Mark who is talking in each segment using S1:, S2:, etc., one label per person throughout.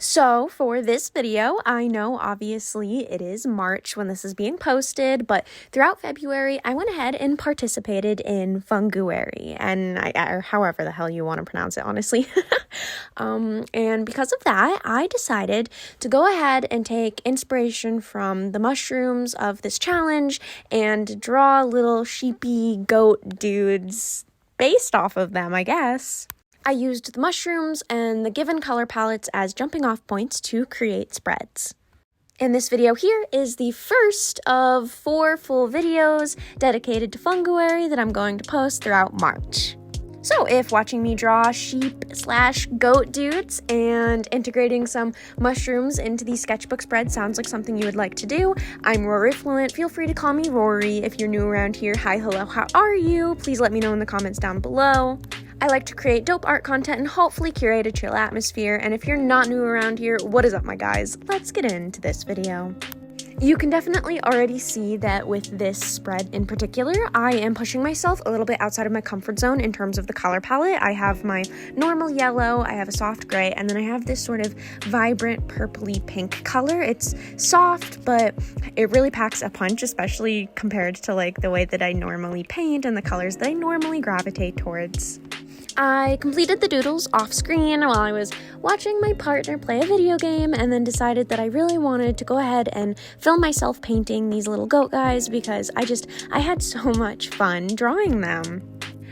S1: So for this video, I know obviously it is March when this is being posted, but throughout February, I went ahead and participated in Funguary, or however the hell you want to pronounce it, honestly. And because of that, I decided to go ahead and take inspiration from the mushrooms of this challenge and draw little sheepy goat dudes based off of them, I guess. I used the mushrooms and the given color palettes as jumping off points to create spreads. And this video here is the first of 4 full videos dedicated to Funguary that I'm going to post throughout March. So if watching me draw sheep/goat dudes and integrating some mushrooms into the sketchbook spread sounds like something you would like to do, I'm Rory Fluent. Feel free to call me Rory. If you're new around here, hi, hello, how are you? Please let me know in the comments down below. I like to create dope art content and hopefully curate a chill atmosphere, and if you're not new around here, what is up, my guys? Let's get into this video. You can definitely already see that with this spread in particular, I am pushing myself a little bit outside of my comfort zone in terms of the color palette. I have my normal yellow, I have a soft gray, and then I have this sort of vibrant purpley pink color. It's soft, but it really packs a punch, especially compared to like the way that I normally paint and the colors that I normally gravitate towards. I completed the doodles off screen while I was watching my partner play a video game, and then decided that I really wanted to go ahead and film myself painting these little goat guys because I had so much fun drawing them.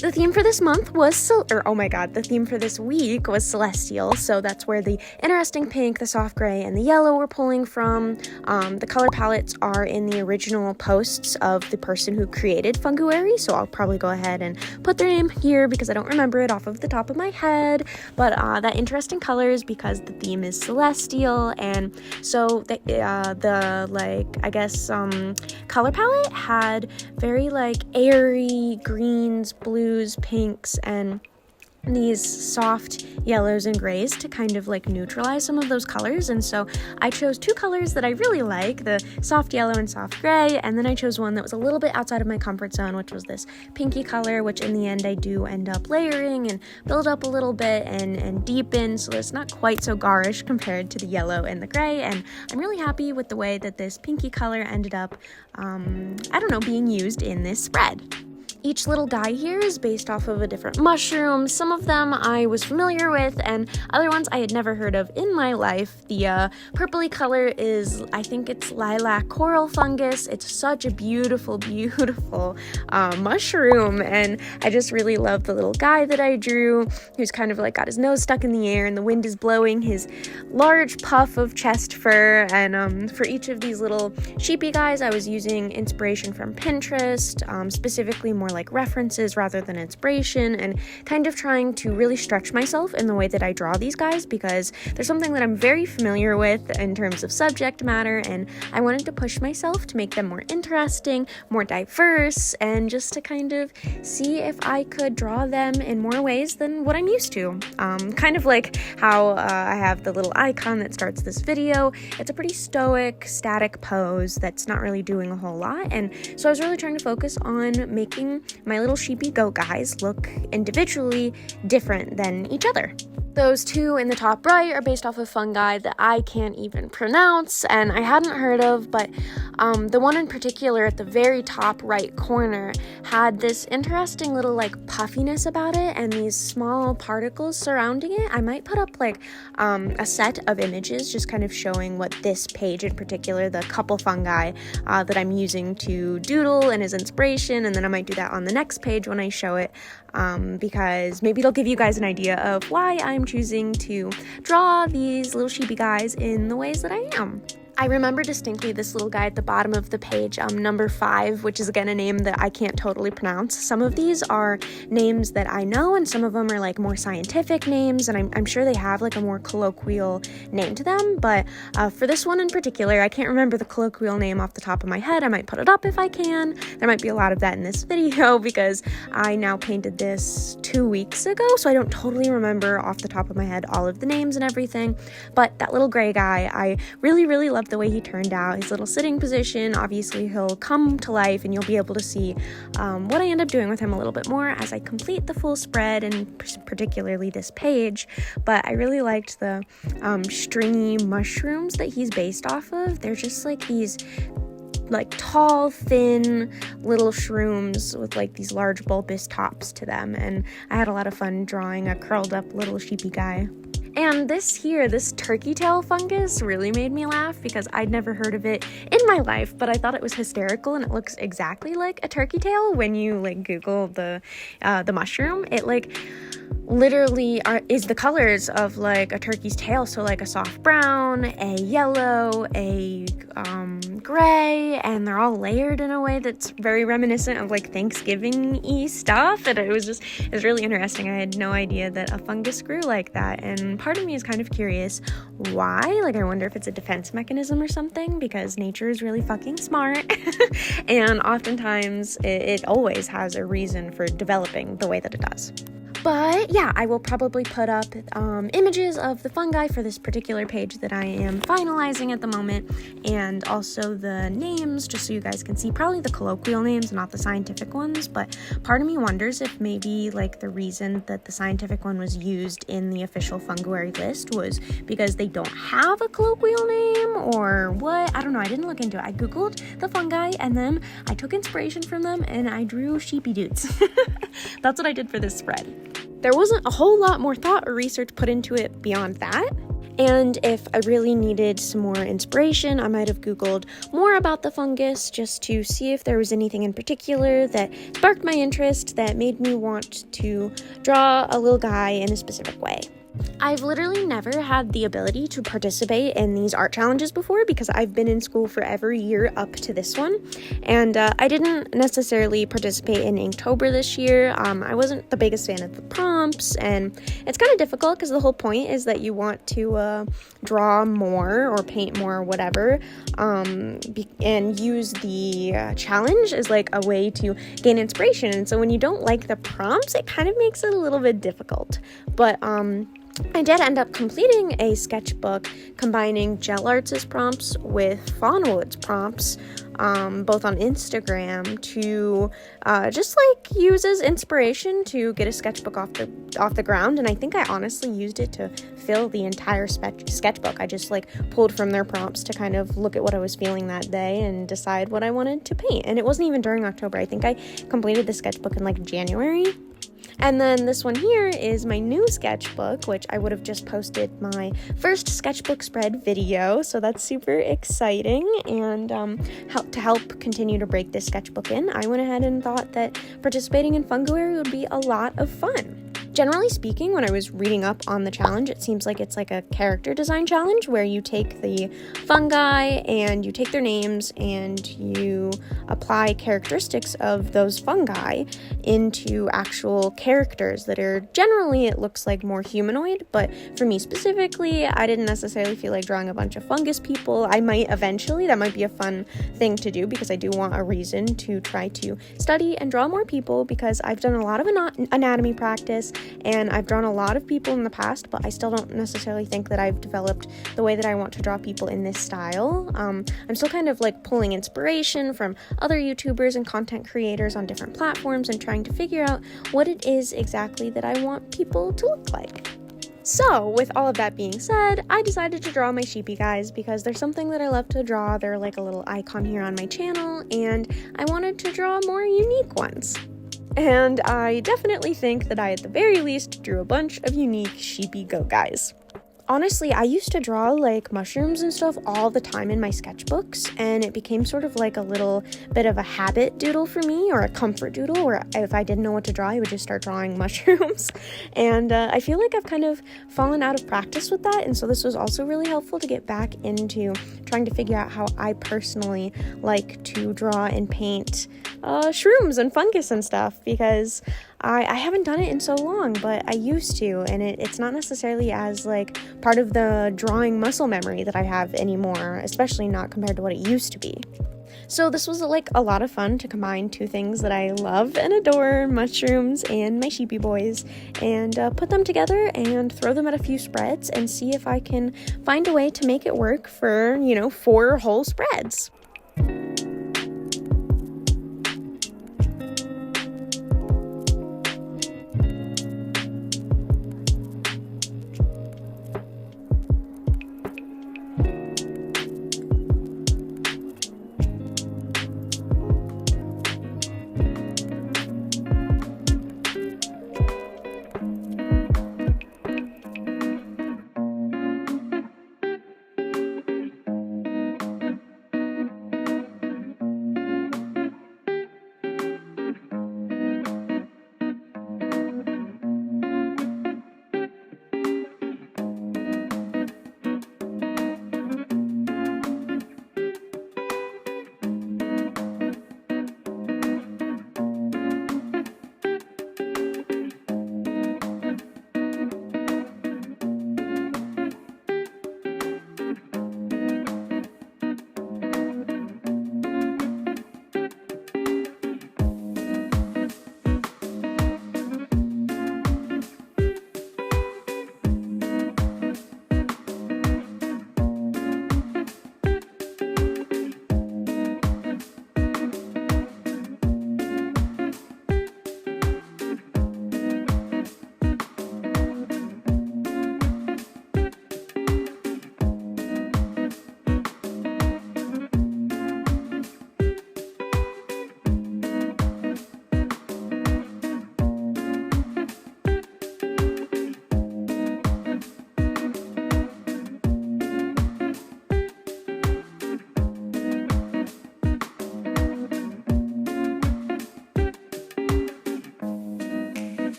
S1: The theme for this month was, the theme for this week was Celestial, so that's where the interesting pink, the soft gray, and the yellow were pulling from. The color palettes are in the original posts of the person who created Funguary, so I'll probably go ahead and put their name here because I don't remember it off of the top of my head, but that interesting colors because the theme is Celestial, and so color palette had very airy greens, blues, pinks, and these soft yellows and grays to kind of neutralize some of those colors. And so I chose 2 colors that I really like, the soft yellow and soft gray, and then I chose one that was a little bit outside of my comfort zone, which was this pinky color, which in the end I do end up layering and build up a little bit and deepen so that it's not quite so garish compared to the yellow and the gray. And I'm really happy with the way that this pinky color ended up being used in this spread. Each little guy here is based off of a different mushroom. Some of them I was familiar with, and other ones I had never heard of in my life. The purpley color is, I think it's lilac coral fungus. It's such a beautiful, beautiful mushroom, and I just really love the little guy that I drew, who's kind of got his nose stuck in the air, and the wind is blowing his large puff of chest fur. And for each of these little sheepy guys, I was using inspiration from Pinterest, specifically more references rather than inspiration, and kind of trying to really stretch myself in the way that I draw these guys because there's something that I'm very familiar with in terms of subject matter, and I wanted to push myself to make them more interesting, more diverse, and just to kind of see if I could draw them in more ways than what I'm used to. Kind of like how I have the little icon that starts this video. It's a pretty stoic, static pose that's not really doing a whole lot, and so I was really trying to focus on making my little sheepy goat guys look individually different than each other. Those 2 in the top right are based off of fungi that I can't even pronounce and I hadn't heard of, but the one in particular at the very top right corner had this interesting little puffiness about it and these small particles surrounding it. I might put up a set of images just kind of showing what this page in particular, the couple fungi that I'm using to doodle and as inspiration, and then I might do that on the next page when I show it, because maybe it'll give you guys an idea of why I'm choosing to draw these little sheepy guys in the ways that I am. I remember distinctly this little guy at the bottom of the page, number 5, which is again a name that I can't totally pronounce. Some of these are names that I know, and some of them are more scientific names, and I'm sure they have a more colloquial name to them, but for this one in particular, I can't remember the colloquial name off the top of my head. I might put it up if I can. There might be a lot of that in this video because I now painted this 2 weeks ago, so I don't totally remember off the top of my head all of the names and everything, but that little gray guy, I really, really love love the way he turned out. His little sitting position, obviously he'll come to life and you'll be able to see what I end up doing with him a little bit more as I complete the full spread, and particularly this page. But I really liked the stringy mushrooms that he's based off of. They're just like these like tall, thin little shrooms with like these large bulbous tops to them, and I had a lot of fun drawing a curled up little sheepy guy. And this turkey tail fungus really made me laugh because I'd never heard of it in my life, but I thought it was hysterical, and it looks exactly like a turkey tail when you like Google the mushroom. It like literally is the colors of like a turkey's tail, so like a soft brown, a yellow, a gray, and they're all layered in a way that's very reminiscent of like Thanksgiving-y stuff, and it was really interesting. I had no idea that a fungus grew like that, and part of me is kind of curious why. Like, I wonder if it's a defense mechanism or something, because nature is really fucking smart and oftentimes it always has a reason for developing the way that it does. But yeah, I will probably put up images of the fungi for this particular page that I am finalizing at the moment, and also the names, just so you guys can see, probably the colloquial names, not the scientific ones. But part of me wonders if maybe like the reason that the scientific one was used in the official funguary list was because they don't have a colloquial name, or what. I don't know, I didn't look into it. I googled the fungi and then I took inspiration from them and I drew sheepy dudes. That's what I did for this spread. There wasn't a whole lot more thought or research put into it beyond that. And if I really needed some more inspiration, I might have Googled more about the fungus just to see if there was anything in particular that sparked my interest that made me want to draw a little guy in a specific way. I've literally never had the ability to participate in these art challenges before because I've been in school for every year up to this one, and I didn't necessarily participate in Inktober this year. I wasn't the biggest fan of the prompts, and it's kind of difficult because the whole point is that you want to draw more or paint more or whatever, and use the challenge as like a way to gain inspiration. And so when you don't like the prompts, it kind of makes it a little bit difficult. But I did end up completing a sketchbook combining Gel Arts' prompts with Fawnwood's prompts, both on Instagram, to just like use as inspiration to get a sketchbook off the ground. And I think I honestly used it to fill the entire sketchbook. I just like pulled from their prompts to kind of look at what I was feeling that day and decide what I wanted to paint. And it wasn't even during October. I think I completed the sketchbook in like January. And then this one here is my new sketchbook, which I would have just posted my first sketchbook spread video, so that's super exciting. And to help continue to break this sketchbook in, I went ahead and thought that participating in Funguar would be a lot of fun. Generally speaking, when I was reading up on the challenge, it seems like it's like a character design challenge where you take the fungi and you take their names and you apply characteristics of those fungi into actual characters that are generally, it looks like, more humanoid. But for me specifically, I didn't necessarily feel like drawing a bunch of fungus people. I might eventually, that might be a fun thing to do because I do want a reason to try to study and draw more people, because I've done a lot of anatomy practice and I've drawn a lot of people in the past, but I still don't necessarily think that I've developed the way that I want to draw people in this style. I'm still kind of like pulling inspiration from other YouTubers and content creators on different platforms and trying to figure out what it is exactly that I want people to look like. So, with all of that being said, I decided to draw my sheepy guys because they're something that I love to draw. They're like a little icon here on my channel, and I wanted to draw more unique ones. And I definitely think that I, at the very least, drew a bunch of unique sheepy goat guys. Honestly, I used to draw like mushrooms and stuff all the time in my sketchbooks, and it became sort of like a little bit of a habit doodle for me, or a comfort doodle, where if I didn't know what to draw, I would just start drawing mushrooms. And I feel like I've kind of fallen out of practice with that, and so this was also really helpful to get back into trying to figure out how I personally like to draw and paint shrooms and fungus and stuff, because I haven't done it in so long, but I used to, and it's not necessarily as like part of the drawing muscle memory that I have anymore, especially not compared to what it used to be. So this was like a lot of fun to combine two things that I love and adore, mushrooms and my sheepy boys, and put them together and throw them at a few spreads and see if I can find a way to make it work for, 4 whole spreads.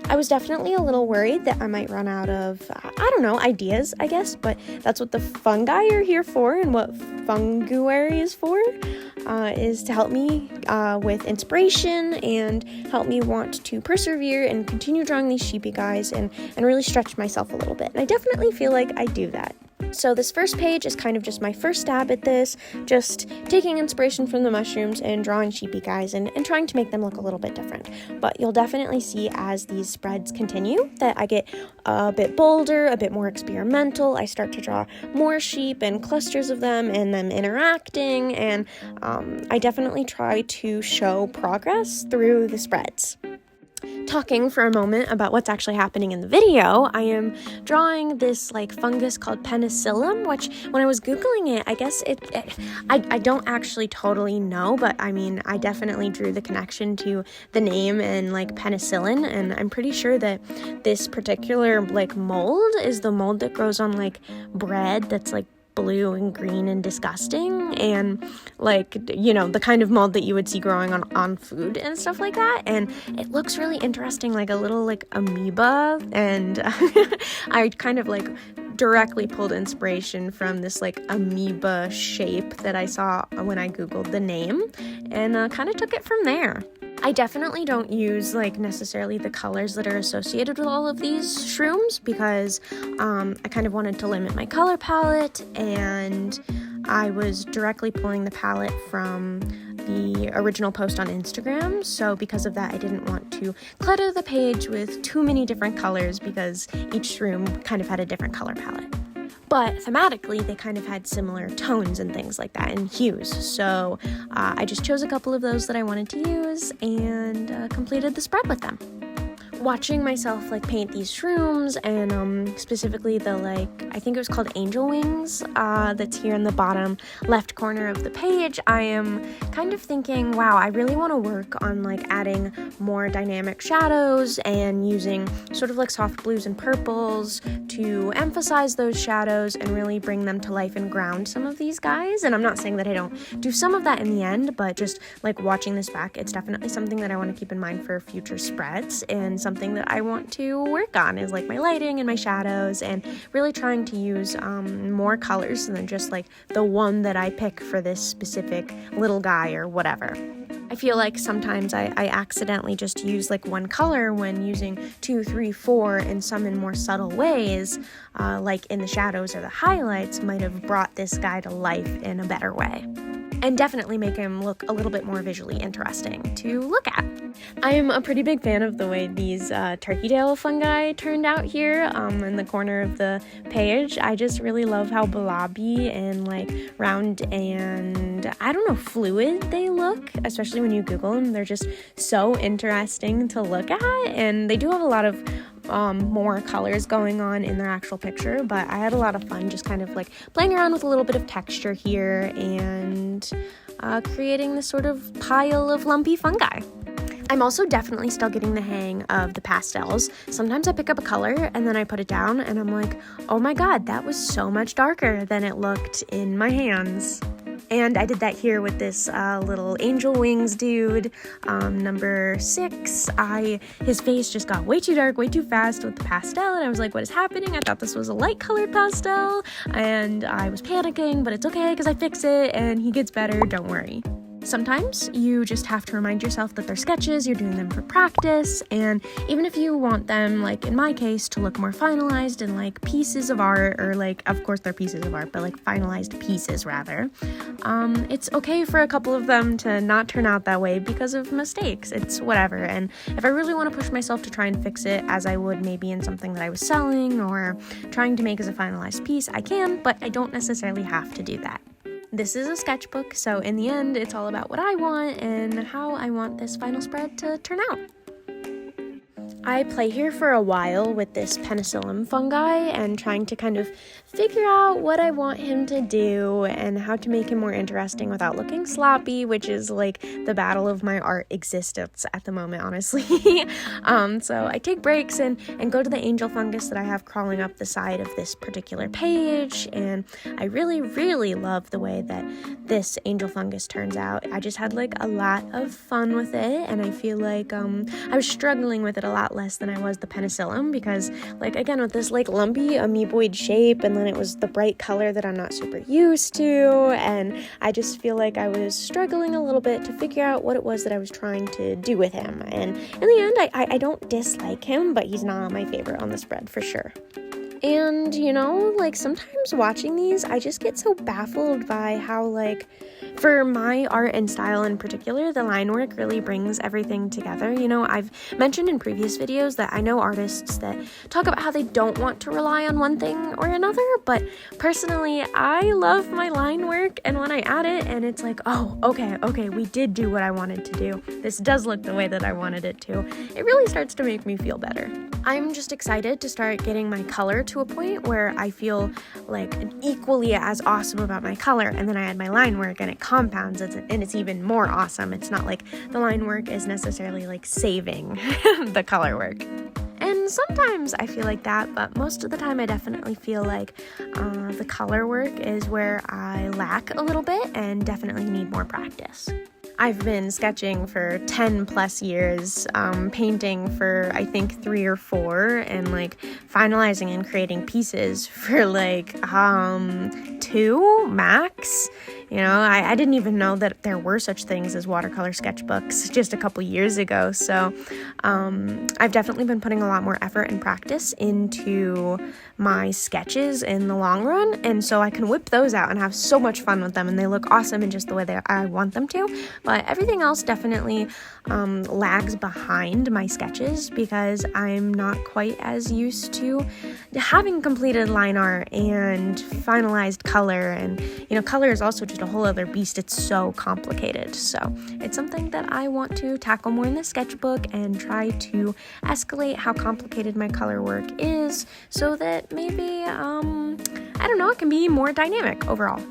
S1: I was definitely a little worried that I might run out of, ideas, I guess, but that's what the fungi are here for, and what funguary is for, is to help me with inspiration and help me want to persevere and continue drawing these sheepy guys and really stretch myself a little bit. And I definitely feel like I do that. So this first page is kind of just my first stab at this, just taking inspiration from the mushrooms and drawing sheepy guys and trying to make them look a little bit different. But you'll definitely see as these spreads continue that I get a bit bolder, a bit more experimental. I start to draw more sheep and clusters of them and them interacting, and I definitely try to show progress through the spreads. Talking for a moment about what's actually happening in the video, I am drawing this fungus called penicillium, which when I was Googling it, I guess I don't actually totally know, but I mean, I definitely drew the connection to the name and penicillin, and I'm pretty sure that this particular mold is the mold that grows on bread that's blue and green and disgusting, and the kind of mold that you would see growing on food and stuff like that. And it looks really interesting, like a little amoeba, and I kind of directly pulled inspiration from this like amoeba shape that I saw when I googled the name, and kind of took it from there. I definitely don't use like necessarily the colors that are associated with all of these shrooms because I kind of wanted to limit my color palette, and I was directly pulling the palette from the original post on Instagram, so because of that I didn't want to clutter the page with too many different colors because each shroom kind of had a different color palette. But thematically, they kind of had similar tones and things like that, and hues. So I just chose a couple of those that I wanted to use and completed the spread with them. Watching myself like paint these shrooms, and specifically the I think it was called angel wings, that's here in the bottom left corner of the page, I am kind of thinking, wow, I really want to work on like adding more dynamic shadows and using sort of like soft blues and purples to emphasize those shadows and really bring them to life and ground some of these guys. And I'm not saying that I don't do some of that in the end, but just like watching this back, it's definitely something that I want to keep in mind for future spreads, and something that I want to work on is like my lighting and my shadows, and really trying to use more colors than just like the one that I pick for this specific little guy or whatever. I feel like sometimes I accidentally just use like one color when using 2, 3, 4, and some in more subtle ways, like in the shadows or the highlights, might have brought this guy to life in a better way. And definitely make him look a little bit more visually interesting to look at. I am a pretty big fan of the way these turkey tail fungi turned out here in the corner of the page. I just really love how blobby and like round and, I don't know, fluid they look, especially when you Google them. They're just so interesting to look at, and they do have a lot of more colors going on in their actual picture, but I had a lot of fun just kind of like playing around with a little bit of texture here and creating this sort of pile of lumpy fungi. I'm also definitely still getting the hang of the pastels. Sometimes I pick up a color and then I put it down and I'm like, oh my god, that was so much darker than it looked in my hands. And I did that here with this little angel wings dude, number 6. His face just got way too dark, way too fast with the pastel, and I was like, what is happening? I thought this was a light-colored pastel, and I was panicking, but it's okay because I fix it, and he gets better, don't worry. Sometimes you just have to remind yourself that they're sketches, you're doing them for practice, and even if you want them, like in my case, to look more finalized and like pieces of art, or like, of course they're pieces of art, but like finalized pieces rather, it's okay for a couple of them to not turn out that way because of mistakes. It's whatever, and if I really want to push myself to try and fix it as I would maybe in something that I was selling or trying to make as a finalized piece, I can, but I don't necessarily have to do that. This is a sketchbook, so in the end, it's all about what I want and how I want this final spread to turn out. I play here for a while with this penicillium fungi and trying to kind of figure out what I want him to do and how to make him more interesting without looking sloppy, which is like the battle of my art existence at the moment, honestly. So I take breaks and go to the angel fungus that I have crawling up the side of this particular page, and I really, really love the way that this angel fungus turns out. I just had like a lot of fun with it, and I feel like I was struggling with it a lot less than I was the penicillium, because like again with this like lumpy amoeboid shape, and then it was the bright color that I'm not super used to, and I just feel like I was struggling a little bit to figure out what it was that I was trying to do with him. And in the end, I don't dislike him, but he's not my favorite on the spread for sure. And, you know, like, sometimes watching these, I just get so baffled by how, like, for my art and style in particular, the line work really brings everything together. You know, I've mentioned in previous videos that I know artists that talk about how they don't want to rely on one thing or another, but personally, I love my line work, and when I add it, and it's like, oh, okay, we did do what I wanted to do. This does look the way that I wanted it to. It really starts to make me feel better. I'm just excited to start getting my color to a point where I feel like equally as awesome about my color, and then I add my line work and it compounds it, and it's even more awesome. It's not like the line work is necessarily like saving the color work. And sometimes I feel like that, but most of the time I definitely feel like the color work is where I lack a little bit and definitely need more practice. I've been sketching for 10 plus years, painting for I think 3 or 4, and like finalizing and creating pieces for like 2 max. You know, I didn't even know that there were such things as watercolor sketchbooks just a couple years ago. So I've definitely been putting a lot more effort and practice into my sketches in the long run, and so I can whip those out and have so much fun with them, and they look awesome in just the way that I want them to. But everything else definitely lags behind my sketches because I'm not quite as used to having completed line art and finalized color, and you know, color is also just a whole other beast. It's so complicated. So it's something that I want to tackle more in the sketchbook and try to escalate how complicated my color work is so that maybe, I don't know, it can be more dynamic overall.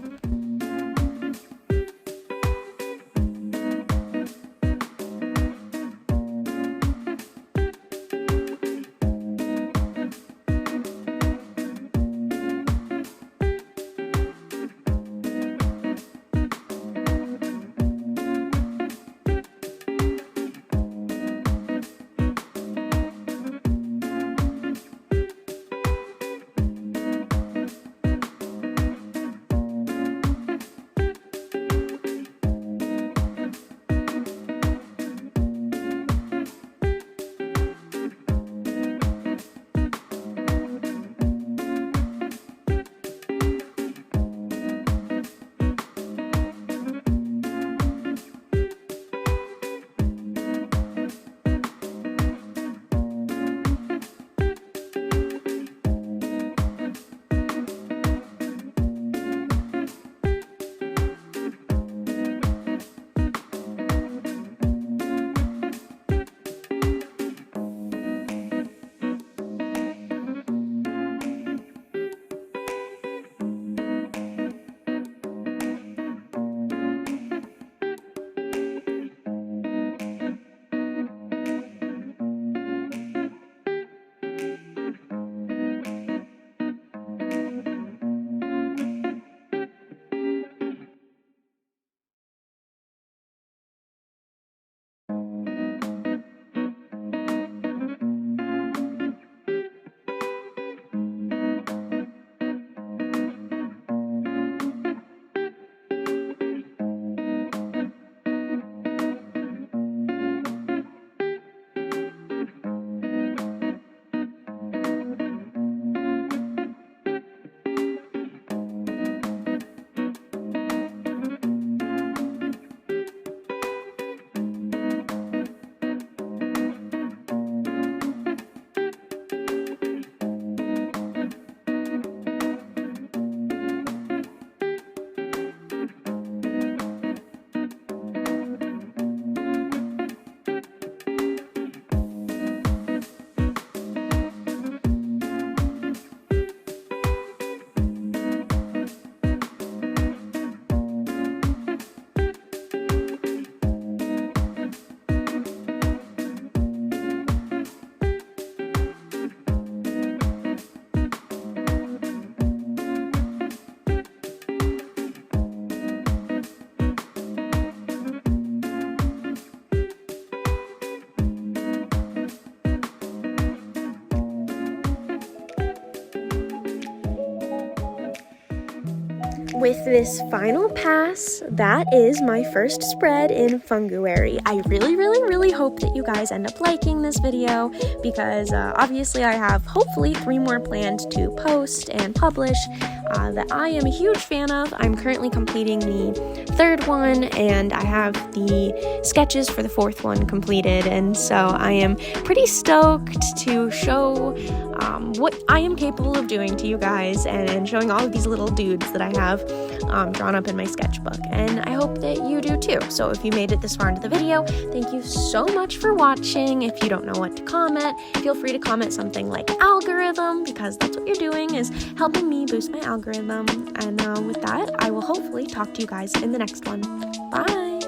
S1: With this final pass, that is my first spread in Funguary. I really hope that you guys end up liking this video because obviously I have hopefully 3 more planned to post and publish that I am a huge fan of. I'm currently completing the 3rd one and I have the sketches for the 4th one completed, and so I am pretty stoked to show what I am capable of doing to you guys and showing all of these little dudes that I have drawn up in my sketchbook, and I hope that you do too. So if you made it this far into the video, thank you so much for watching. If you don't know what to comment, feel free to comment something like algorithm, because that's what you're doing, is helping me boost my algorithm. And with that, I will hopefully talk to you guys in the next one. Bye!